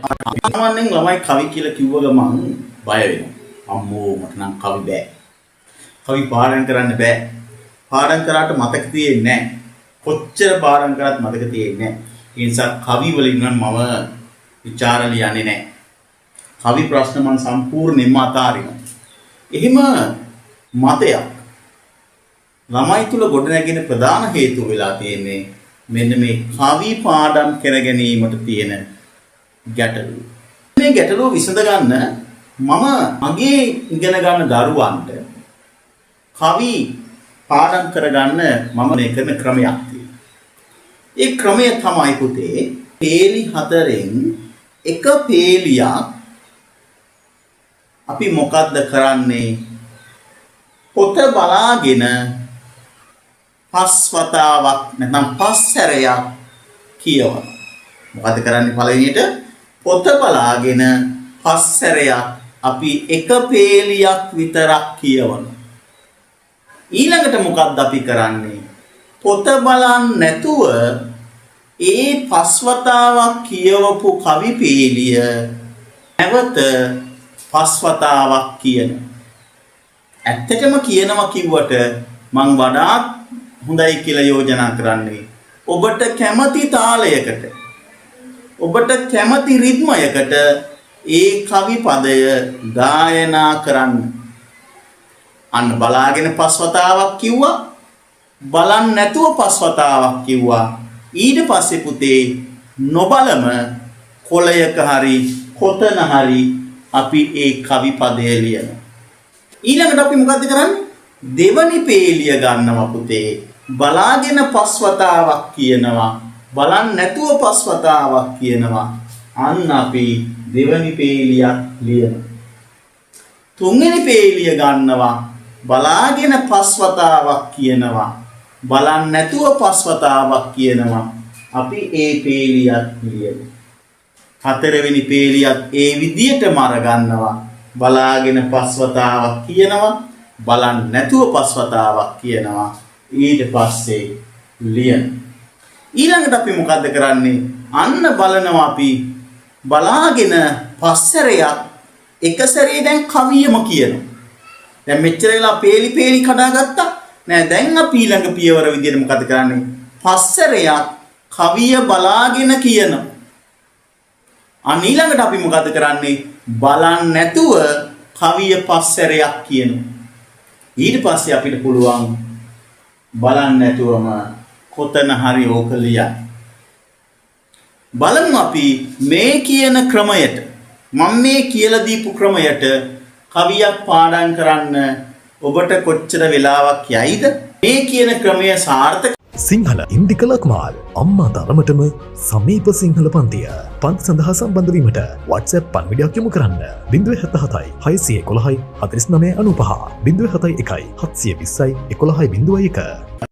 සාමාන්‍යයෙන් ළමයි කවි කියලා කිව්ව ගමන් බය වෙනවා. අම්මෝ මට නම් කවි බෑ. කවි පාඩම් කරන්න බෑ. පාඩම් කරාට මතක තියෙන්නේ නැහැ. කොච්චර පාඩම් කරත් මතක තියෙන්නේ නැහැ. ඒ නිසා කවි වලින් නම් මම විචාර ලියන්නේ නැහැ. කවි ප්‍රශ්න මම සම්පූර්ණයෙන්ම අතාරිනවා. එහෙම මතයක් ළමයි තුල ගොඩනැගෙන ප්‍රධාන හේතුව වෙලා තියෙන්නේ මෙන්න මේ කවි පාඩම් කර ගැනීමට තියෙන ගැටලුව. මේ ගැටලුව විසඳ ගන්න මම මගේ ඉගෙන ගන්න දරුවන්ට කවි පාඩම් කරගන්න මම මේ කරන ක්‍රමයක් තියෙනවා. ඒ ක්‍රමය තමයි පුතේ පේලි 4න් එක පේලියක් අපි මොකද්ද කරන්නේ? පොත බලාගෙන පස් වතාවක් නැත්නම් පස් සැරයක් කියවන. මොකද කරන්නේ පළවෙනියට පොත බලාගෙන පස් සැරයක් අපි එක පේලියක් විතරක් කියවන. ඊළඟට මොකක්ද අපි කරන්නේ? පොත බලන්නේ නැතුව ඒ පස් වතාවක් කියවපු කවි පේලිය නැවත පස් වතාවක් කියන. ඇත්තටම කියනවා කිව්වට මං වඩාත් හොඳයි කියලා යෝජනා කරන්නේ ඔබට කැමති තාලයකට ඔබට කැමති රිද්මයකට ඒ කවි පදය ගායනා කරන්න. අන්න බලාගෙන පස් වතාවක් කිව්වා, බලන්න නැතුව පස් වතාවක් කිව්වා. ඊට පස්සේ පුතේ නොබලම කොළයක හරි කොතන හරි අපි ඒ කවි පදය ලියනවා. ඊළඟට අපි මොකද්ද කරන්නේ? දෙවනි පේලිය ගන්නවා පුතේ. බලාගෙන පස් වතාවක් කියනවා, බලන්න නැතුව පස් වතාවක් කියනවා. අන්න අපි දෙවනි පේලියක් ලියනවා. තුන්වෙනි පේලිය ගන්නවා, බලාගෙන පස් වතාවක් කියනවා, බලන්න නැතුව පස් වතාවක් කියනවා. අපි ඒ පේලියක් ලියනවා. හතරවෙනි පේලියත් ඒ විදියටම අරගන්නවා, බලාගෙන පස් වතාවක් කියනවා, බලන්න නැතුව පස් වතාවක් කියනවා. ඊට පස්සේ ලියන. ඊළඟට අපි මොකද්ද කරන්නේ? අන්න බලනවා අපි බලාගෙන පස් සැරයක් එක සැරේ දැන් කවියම කියනවා. දැන් මෙච්චර වෙලා පේලි කඩාගත්තා. නෑ දැන් අපි ඊළඟ පියවර විදියට මොකද්ද කරන්නේ? පස් සැරයක් කවිය බලාගෙන කියනවා. අන්න ඊළඟට අපි මොකද්ද කරන්නේ? බලන්න නැතුව කවිය පස් සැරයක් කියනවා. ඊට පස්සේ අපිට පුළුවන් බලන්න නැතුවම කොතන හරි ඕක ලියන්න. බලමු අපි මේ කියන ක්‍රමයට, මම මේ කියලා දීපු ක්‍රමයට කවියක් පාඩම් කරන්න ඔබට කොච්චර වෙලාවක් යයිද? මේ කියන ක්‍රමය සාර්ථක සිංහල ඉන්දික ලක්මාල් අම්මා තරමටම සමීප සිංහල පන්තිය. පන්ති සඳහා සම්බන්ධ වීමට WhatsApp පණිවිඩයක් යොමු කරන්න 077 611 4995 071 720 1101